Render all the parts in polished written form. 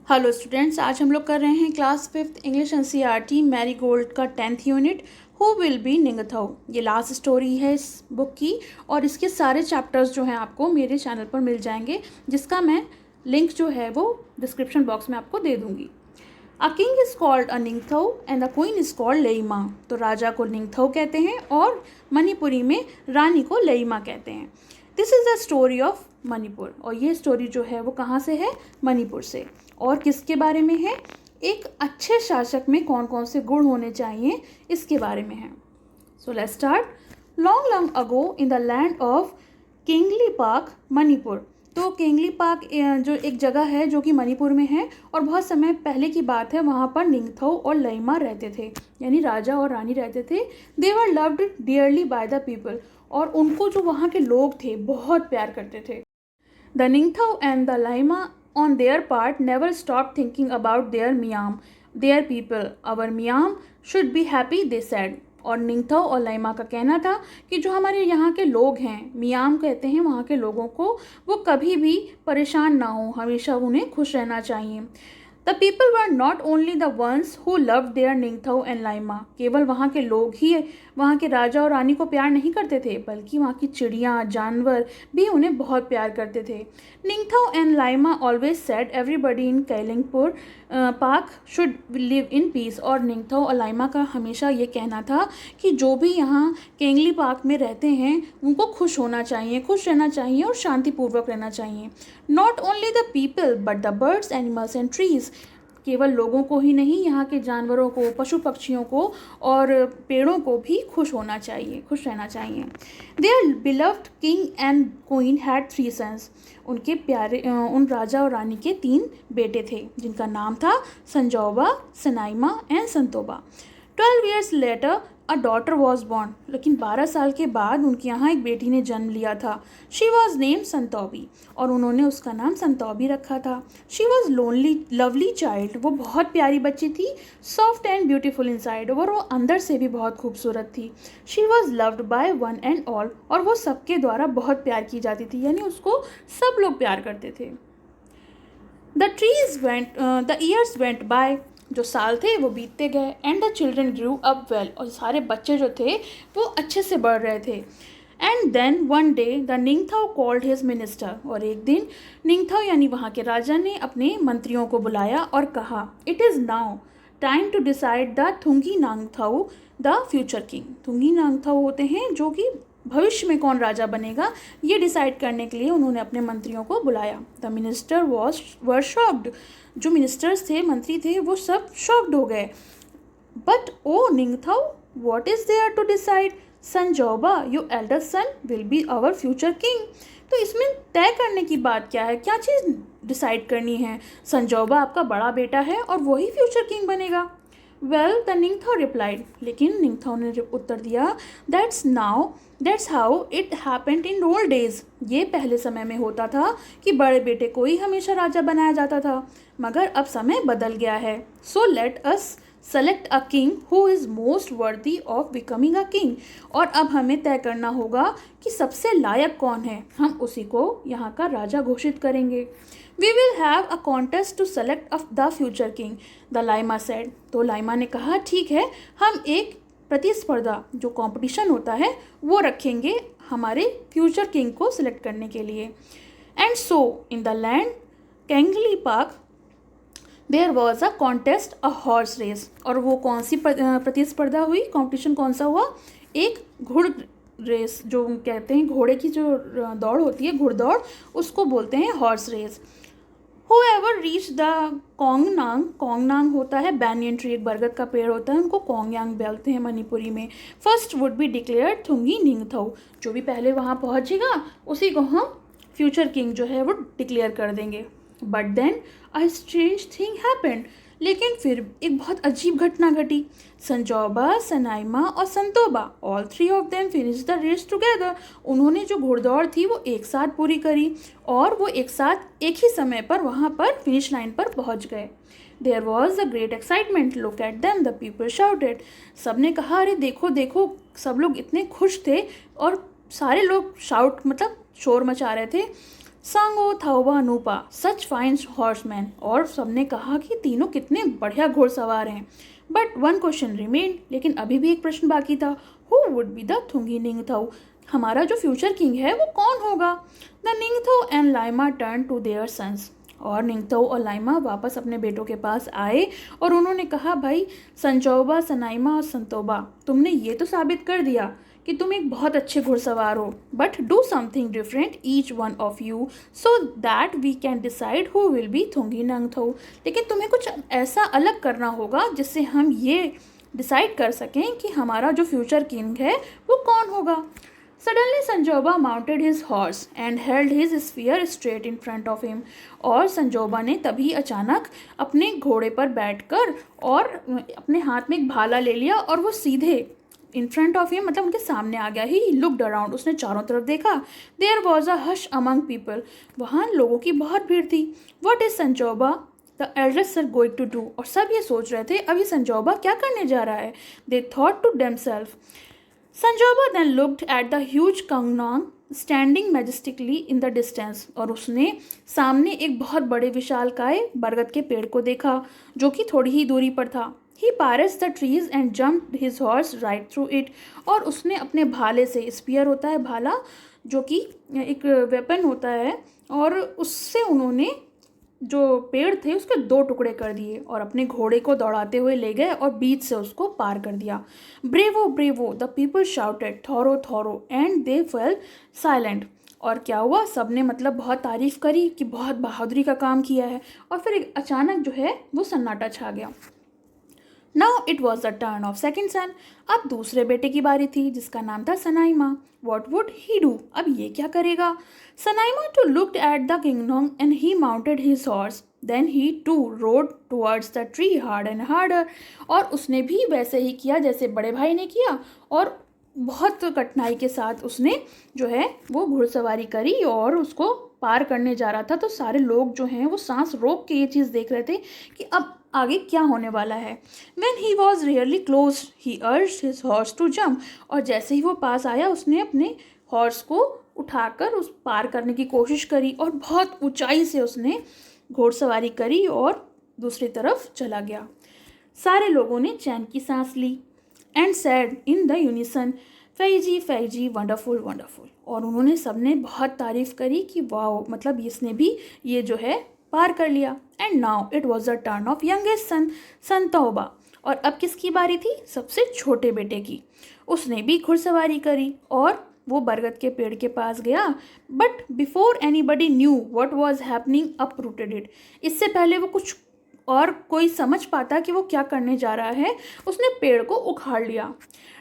Hello students, आज हम लोग कर रहे हैं class 5th English NCERT marigold का 10th unit who will be निंगथौ। ये लास्ट स्टोरी है इस बुक की और इसके सारे चैप्टर्स जो हैं आपको मेरे चैनल पर मिल जाएंगे, जिसका मैं लिंक जो है वो डिस्क्रिप्शन बॉक्स में आपको दे दूँगी। A king is called a निंगथौ and the queen is called लेइमा। तो राजा को निंगथौ कहते हैं और मणिपुरी में रानी को लेइमा कहते हैं। This is the story of Manipur. और ये स्टोरी जो है वो कहाँ से है? मणिपुर से। और किसके बारे में है? एक अच्छे शासक में कौन कौन से गुण होने चाहिए इसके बारे में है। So let's start. Long long ago in the land of kingly पाक मणिपुर। तो किंगली पाक जो एक जगह है जो कि मणिपुर में है और बहुत समय पहले की बात है, वहाँ पर निंगथौ और लेइमा रहते थे, यानी राजा और रानी रहते थे। They were loved dearly by the people. और उनको जो वहाँ के लोग थे बहुत प्यार करते थे। द निंगथौ एंड द लेइमा on their part never stopped thinking about their मियाम, their people. Our मियाम should be happy, they said. और निंगथौ और लेइमा का कहना था कि जो हमारे यहाँ के लोग हैं, मियाम कहते हैं वहाँ के लोगों को, वो कभी भी परेशान ना हो, हमेशा उन्हें खुश रहना चाहिए। The people were not only the ones who loved their निंगथौ एंड लेइमा। केवल वहाँ के लोग ही वहाँ के राजा और रानी को प्यार नहीं करते थे, बल्कि वहाँ की चिड़ियाँ, जानवर भी उन्हें बहुत प्यार करते थे। निंगथौ एंड लेइमा always said everybody in Kangleipak should live in peace. और निंगथौ और लेइमा का हमेशा ये कहना था कि जो भी यहाँ केंगली पार्क में रहते हैं उनको खुश होना चाहिए, खुश रहना चाहिए और शांतिपूर्वक रहना चाहिए। Not only the people but the birds, animals and trees. केवल लोगों को ही नहीं, यहाँ के जानवरों को, पशु पक्षियों को और पेड़ों को भी खुश होना चाहिए, खुश रहना चाहिए। Their beloved king and queen had 3 sons. उनके प्यारे उन राजा और रानी के 3 बेटे थे, जिनका नाम था Sanjoba, Sanaima and Santoba. 12 years later a daughter was born. लेकिन 12 साल के बाद उनके यहाँ एक बेटी ने जन्म लिया था। She was name Santobi. और उन्होंने उसका नाम संतोबी रखा था। She was lonely lovely child. वो बहुत प्यारी बच्ची थी। Soft and beautiful inside. और वो अंदर से भी बहुत खूबसूरत थी। She was loved by one and all. और वो सबके द्वारा बहुत प्यार की जाती थी, यानी उसको सब लोग प्यार करते थे। The years went by. जो साल थे वो बीतते गए। And the children grew up well. और सारे बच्चे जो थे वो अच्छे से बढ़ रहे थे। And then one day the निंगथौ कॉल्ड हिज मिनिस्टर। और एक दिन निंगथौ यानी वहाँ के राजा ने अपने मंत्रियों को बुलाया और कहा, it is now time to decide the थुंगी नांगथौ द फ्यूचर किंग। थुंगी नांगथौ होते हैं जो कि भविष्य में कौन राजा बनेगा, ये डिसाइड करने के लिए उन्होंने अपने मंत्रियों को बुलाया। The minister were shocked. जो मिनिस्टर्स थे, मंत्री थे, वो सब शॉक्ड हो गए। बट ओ निंगथौ, what is there to decide? Sanjoba your elder son will be our future king. तो इसमें तय करने की बात क्या है, क्या चीज़ डिसाइड करनी है? संजोबा आपका बड़ा बेटा है और वही फ्यूचर किंग बनेगा। वेल द निंगथौ रिप्लाइड। लेकिन निंगथौ ने उत्तर दिया, that's how it happened in old days. ये पहले समय में होता था कि बड़े बेटे को ही हमेशा राजा बनाया जाता था, मगर अब समय बदल गया है। So let us select a king who is most वर्दी ऑफ बिकमिंग अ किंग। और अब हमें तय करना होगा कि सबसे लायक कौन है, हम उसी को यहाँ का राजा घोषित करेंगे। We will have a contest to select the future king, the लेइमा सेड। तो लेइमा ने कहा, ठीक है, हम एक प्रतिस्पर्धा, जो कंपटीशन होता है, वो रखेंगे हमारे फ्यूचर किंग को सिलेक्ट करने के लिए। And so in the land Kangleipak there was a contest, a horse race. और वो कौन सी प्रतिस्पर्धा हुई, कॉम्पिटिशन कौन सा हुआ? एक घुड़ रेस, जो कहते हैं घोड़े की जो दौड़ होती है, घुड़दौड़, उसको बोलते हैं horse race. Whoever reached the कोंगनांग, कोंगनांग होता है बैनियन ट्री, एक बरगद का पेड़ होता है, उनको कोंगयांग बोलते हैं मणिपुरी में। फर्स्ट वुड बी डिक्लेयर्ड थुंगी निंगथौ। जो भी पहले वहाँ पहुँचेगा उसी को हम फ्यूचर किंग जो है वो डिक्लेयर कर देंगे। But then a strange thing happened. लेकिन फिर एक बहुत अजीब घटना घटी। संजोबा, सनाइमा और Santoba, all 3 of them finish the race together. उन्होंने जो घुड़दौड़ थी वो एक साथ पूरी करी और वो एक साथ एक ही समय पर वहाँ पर फिनिश लाइन पर पहुँच गए। There was a great excitement, look at them, the people shouted. सब ने कहा, अरे देखो देखो। सब लोग इतने खुश थे और सारे लोग शाउट मतलब शोर मचा रहे थे। सांगो थाओबा नूपा सच फाइन हॉर्समैन, और सबने कहा कि तीनों कितने बढ़िया घुड़सवार हैं। बट वन क्वेश्चन रिमेन, लेकिन अभी भी एक प्रश्न बाकी था। Who would be the Thungi Ningthou, हमारा जो फ्यूचर किंग है वो कौन होगा। The Ningthou and Leima turn to their sons, और निंगथाउ और लाइमा वापस अपने बेटों के पास आए और उन्होंने कहा, भाई संचोबा, सनाइमा और संतोबा, तुमने ये तो साबित कर दिया कि तुम एक बहुत अच्छे घुड़सवार हो, but do something different each one of you so that we can decide who will be Thungi Ningthou. लेकिन तुम्हें कुछ ऐसा अलग करना होगा जिससे हम ये डिसाइड कर सकें कि हमारा जो फ्यूचर किंग है वो कौन होगा। Suddenly Sanjoba mounted his horse and held his spear straight in front of him, और संजोबा ने तभी अचानक अपने घोड़े पर बैठकर और अपने हाथ में एक भाला ले लिया और वो सीधे इन फ्रंट ऑफ हिम, मतलब उनके सामने आ गया। ही लुक्ड अराउंड, उसने चारों तरफ देखा। There was a hush among people, वहाँ लोगों की बहुत भीड़ थी। What is Sanjoba the eldest sir going to do, और सब ये सोच रहे थे अभी संजोबा क्या करने जा रहा है। They thought to themselves. Sanjoba then looked at the huge Kangnang standing majestically in the distance, और उसने सामने एक बहुत बड़े विशालकाय बरगद के पेड़ को देखा जो कि थोड़ी ही दूरी पर था। He passed the trees and jumped his horse right through it, और उसने अपने भाले से, स्पीयर होता है भाला जो कि एक वेपन होता है, और उससे उन्होंने जो पेड़ थे उसके दो टुकड़े कर दिए और अपने घोड़े को दौड़ाते हुए ले गए और बीच से उसको पार कर दिया। Bravo bravo the people shouted thorough thorough and they fell silent, और क्या हुआ, सबने मतलब बहुत तारीफ करी कि बहुत बहादुरी का काम किया है, और फिर अचानक जो है वो सन्नाटा छा गया। Now it was the turn of second son, अब दूसरे बेटे की बारी थी जिसका नाम था Sanaima. What would he do, अब ये क्या करेगा। Sanaima too looked at the kingdom and he mounted his horse, then he too rode towards the tree hard and harder, और उसने भी वैसे ही किया जैसे बड़े भाई ने किया, और बहुत कठिनाई के साथ उसने जो है वो घुड़सवारी करी और उसको पार करने जा रहा था। तो सारे लोग जो हैं वो सांस रोक के ये चीज़ देख रहे थे कि अब आगे क्या होने वाला है। When he was really close, he urged his horse to jump, और जैसे ही वो पास आया उसने अपने हॉर्स को उठाकर उस पार करने की कोशिश करी और बहुत ऊंचाई से उसने घोड़सवारी करी और दूसरी तरफ चला गया। सारे लोगों ने चैन की सांस ली and said in the unison, फैजी वंडरफुल वंडरफुल, और उन्होंने सबने बहुत तारीफ करी कि वाह, मतलब इसने भी ये जो है पार कर लिया। And now it was the turn of youngest son Santoba, और अब किसकी बारी थी, सबसे छोटे बेटे की। उसने भी घुड़सवारी करी और वो बरगद के पेड़ के पास गया, but before anybody knew what was happening uprooted it, इससे पहले वो कुछ और कोई समझ पाता कि वो क्या करने जा रहा है, उसने पेड़ को उखाड़ लिया।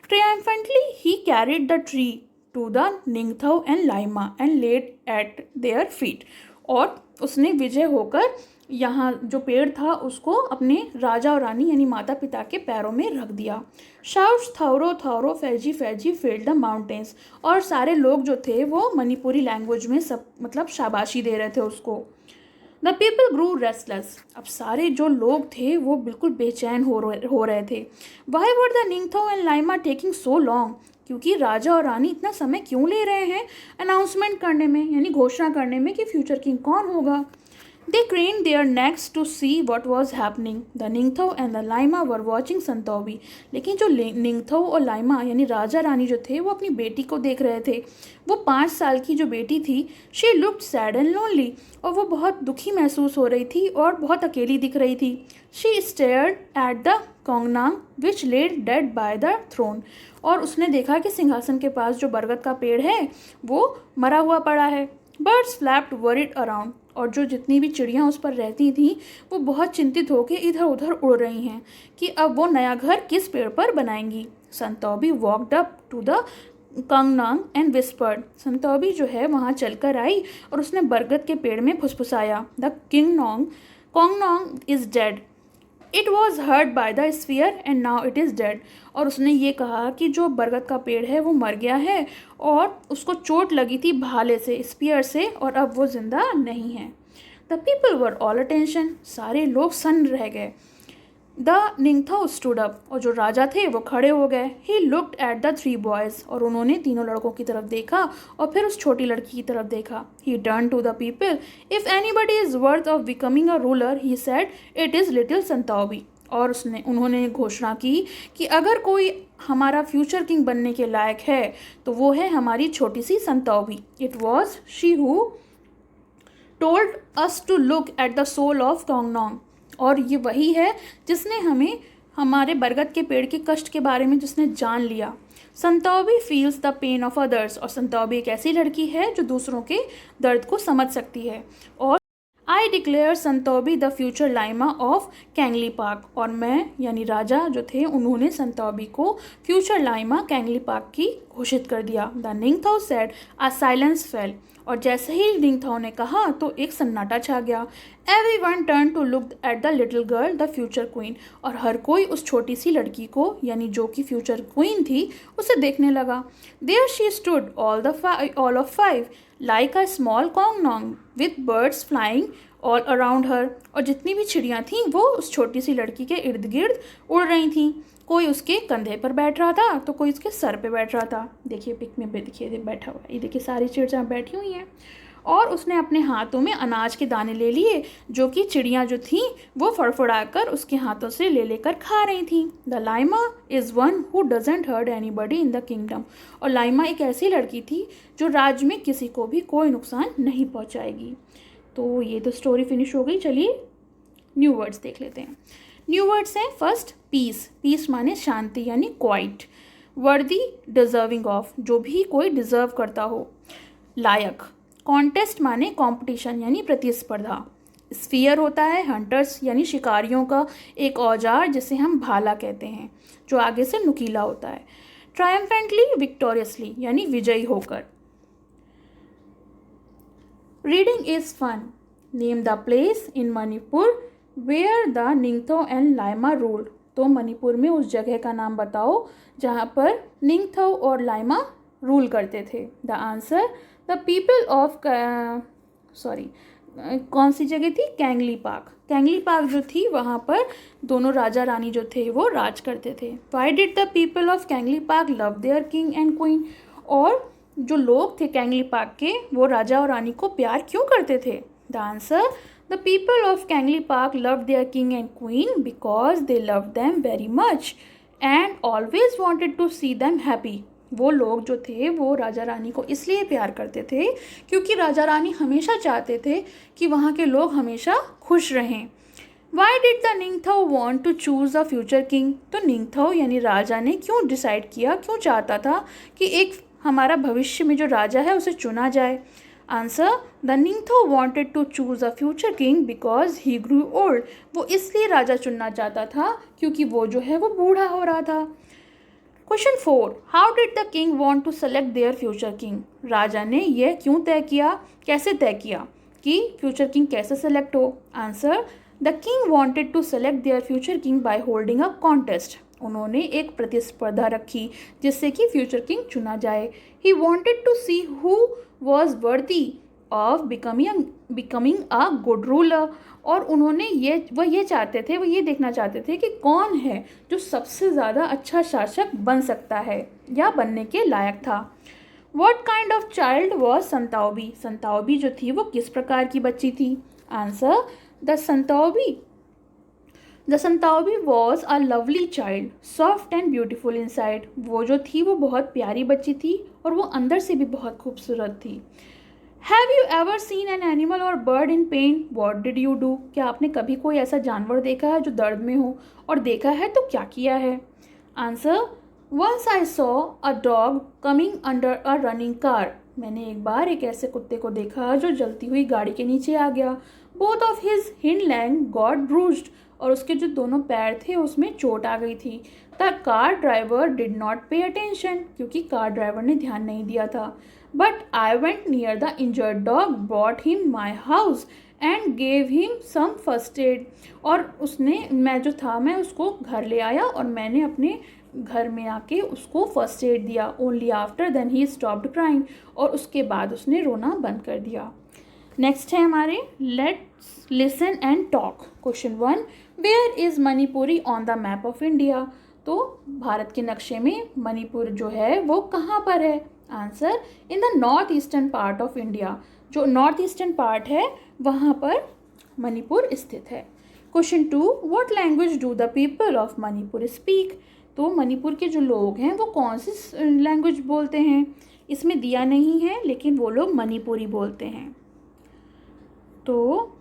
Triumphantly he carried the tree to the Ningthou and Leima and laid at their feet, और उसने विजय होकर यहाँ जो पेड़ था उसको अपने राजा और रानी यानी माता पिता के पैरों में रख दिया। शाउट्स थौरो थौरो फैजी फैजी फील्ड द माउंटेन्स, और सारे लोग जो थे वो मणिपुरी लैंग्वेज में सब मतलब शाबाशी दे रहे थे उसको। द पीपल ग्रू रेस्टलेस, अब सारे जो लोग थे वो बिल्कुल बेचैन हो रहे थे। Why would the Ningthou and Leima taking so long, क्योंकि राजा और रानी इतना समय क्यों ले रहे हैं अनाउंसमेंट करने में, यानी घोषणा करने में कि फ्यूचर किंग कौन होगा। They craned their necks to see what was happening. The Ningthau and the Laima were watching संतोबी, लेकिन जो निंगथाउ और लाइमा यानी राजा रानी जो थे वो अपनी बेटी को देख रहे थे। वो 5 साल की जो बेटी थी, she looked sad and lonely, और वो बहुत दुखी महसूस हो रही थी और बहुत अकेली दिख रही थी। She stared at the Kongnang which lay dead by the throne, और उसने देखा कि सिंहासन के पास जो बरगद का पेड़ है वो मरा हुआ पड़ा है। Birds flapped worried around, और जो जितनी भी चिड़ियाँ उस पर रहती थीं वो बहुत चिंतित होकर इधर उधर उड़ रही हैं कि अब वो नया घर किस पेड़ पर बनाएंगी। Santhoibi walked up to the Kangnang and whispered, Santhoibi जो है वहाँ चलकर आई और उसने बरगद के पेड़ में फुसफुसाया, the Kangnang is dead, it was hurt by the spear and now it is dead, और उसने ये कहा कि जो बरगद का पेड़ है वो मर गया है और उसको चोट लगी थी भाले से, स्पीयर से, और अब वो जिंदा नहीं है। The people were all attention, सारे लोग सन्न रह गए। द निंगथौ स्टूड अप, और जो राजा थे वो खड़े हो गए। He looked at the three boys, और उन्होंने तीनों लड़कों की तरफ देखा और फिर उस छोटी लड़की की तरफ देखा। He turn to the people, if anybody is worth of becoming a ruler he said it is little Santhoibi, और उन्होंने घोषणा की कि अगर कोई हमारा फ्यूचर किंग बनने के लायक है तो वो है हमारी छोटी सी Santhoibi. It was she who told us to look at the soul of Kangnang, और ये वही है जिसने हमें हमारे बरगद के पेड़ के कष्ट के बारे में जिसने जान लिया। Santhoibi feels the pain of others, और संतौबी एक ऐसी लड़की है जो दूसरों के दर्द को समझ सकती है। और I declare Santhoibi the future Leima of Kangleipak, और मैं यानी राजा जो थे उन्होंने संतौबी को फ्यूचर लाइमा कैंगली पार्क की घोषित कर दिया। The Ningthou said a silence fell, और जैसे ही निंगथौ ने कहा तो एक सन्नाटा छा गया। Everyone turn to look at the little girl the future queen, और हर कोई उस छोटी सी लड़की को यानी जो कि फ्यूचर क्वीन थी उसे देखने लगा। There she stood all of five like a small Kangnang with birds flying all around her, और जितनी भी चिड़ियाँ थीं वो उस छोटी सी लड़की के इर्द गिर्द उड़ रही थीं। कोई उसके कंधे पर बैठ रहा था तो कोई उसके सर पे बैठ रहा था। देखिए पिक में देखिए बैठा हुआ है, ये देखिए सारी चिड़ियाँ बैठी हुई हैं, और उसने अपने हाथों में अनाज के दाने ले लिए जो कि चिड़ियाँ जो थीं वो फड़फड़ाकर उसके हाथों से ले लेकर खा रही थीं। The Leima is one who doesn't hurt anybody in the kingdom, और लाइमा एक ऐसी लड़की थी जो राज्य में किसी को भी कोई नुकसान नहीं पहुँचाएगी। तो ये तो स्टोरी फिनिश हो गई। चलिए न्यू वर्ड्स देख लेते हैं। न्यू वर्ड्स हैं फर्स्ट पीस, पीस माने शांति यानी क्वाइट। वर्दी डिजर्विंग ऑफ, जो भी कोई डिजर्व करता हो, लायक। कॉन्टेस्ट माने कंपटीशन यानी प्रतिस्पर्धा। स्फीयर होता है हंटर्स यानी शिकारियों का एक औजार जिसे हम भाला कहते हैं जो आगे से नुकीला होता है। ट्रायम्फेंटली विक्टोरियसली यानी विजयी होकर। Reading is fun. Name the place in Manipur where the Ningthou and Leima ruled, तो मणिपुर में उस जगह का नाम बताओ जहाँ पर निंगथौ और लाइमा रूल करते थे। The answer the people of कौन सी जगह थी? कैंगली पार्क। कैंगली पार्क जो थी वहाँ पर दोनों राजा रानी जो थे वो राज करते थे। Why did the people of Kangleipak love their king and queen, और जो लोग थे कैंगली पार्क के वो राजा और रानी को प्यार क्यों करते थे? The answer the people of Kangleipak love their king and queen because they love them very much and always wanted to see them happy. वो लोग जो थे वो राजा रानी को इसलिए प्यार करते थे क्योंकि राजा रानी हमेशा चाहते थे कि वहाँ के लोग हमेशा खुश रहें। Why did the Ningthou want to choose a future king, तो निंगथौ यानी राजा ने क्यों डिसाइड किया, क्यों चाहता था कि एक हमारा भविष्य में जो राजा है उसे चुना जाए? Answer the Ningthou wanted to choose a future king because he grew old, वो इसलिए राजा चुनना चाहता था क्योंकि वो जो है वो बूढ़ा हो रहा था। Question 4, how did the king want to select their future king, राजा ने यह क्यों तय किया, कैसे तय किया कि फ्यूचर किंग कैसे सेलेक्ट हो? Answer the king wanted to select their future king by holding a contest, उन्होंने एक प्रतिस्पर्धा रखी जिससे कि फ्यूचर किंग चुना जाए। He wanted to see who was worthy of becoming a good ruler, और उन्होंने वो ये देखना चाहते थे कि कौन है जो सबसे ज़्यादा अच्छा शासक बन सकता है या बनने के लायक था। What kind of child was संताओबी, संताओबी जो थी वो किस प्रकार की बच्ची थी? Answer the Santhoibi was a lovely child soft and beautiful inside, वो जो थी वो बहुत प्यारी बच्ची थी और वो अंदर से भी बहुत खूबसूरत थी। Have you ever seen an animal or bird in pain, what did you do, क्या आपने कभी कोई ऐसा जानवर देखा है जो दर्द में हो, और देखा है तो क्या किया है? Answer once I saw a dog coming under a running car, मैंने एक बार एक ऐसे कुत्ते को देखा जो जलती हुई गाड़ी के नीचे आ गया। Both of his hind lag got bruised, और उसके जो दोनों पैर थे उसमें चोट आ गई थी। The car driver did not pay attention, क्योंकि कार ड्राइवर ने ध्यान नहीं दिया था। But I went near the injured dog, brought him my house and gave him some first aid, और मैं उसको घर ले आया और मैंने अपने घर में आके उसको फर्स्ट एड दिया। Only after then he stopped crying, और उसके बाद उसने रोना बंद कर दिया। नेक्स्ट है हमारे let's listen and talk. Question 1, where is Manipuri on the map of India? तो भारत के नक्शे में मणिपुर जो है वो कहाँ पर है? Answer, in the north eastern part of India. जो नॉर्थ ईस्टर्न पार्ट है वहाँ पर मणिपुर स्थित है। Question 2, what language do the people of Manipur speak? तो मणिपुर के जो लोग हैं वो कौन सी लैंग्वेज बोलते हैं? इसमें दिया नहीं है लेकिन वो लोग मणिपुरी बोलते हैं। तो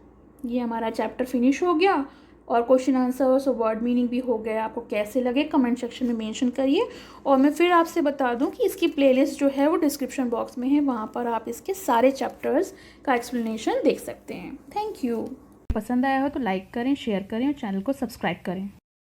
ये हमारा चैप्टर फिनिश हो गया और क्वेश्चन आंसर्स और वर्ड मीनिंग भी हो गया। आपको कैसे लगे कमेंट सेक्शन में मेंशन करिए। और मैं फिर आपसे बता दूं कि इसकी प्लेलिस्ट जो है वो डिस्क्रिप्शन बॉक्स में है, वहाँ पर आप इसके सारे चैप्टर्स का एक्सप्लेनेशन देख सकते हैं। Thank you. पसंद आया हो तो लाइक करें, शेयर करें और चैनल को सब्सक्राइब करें।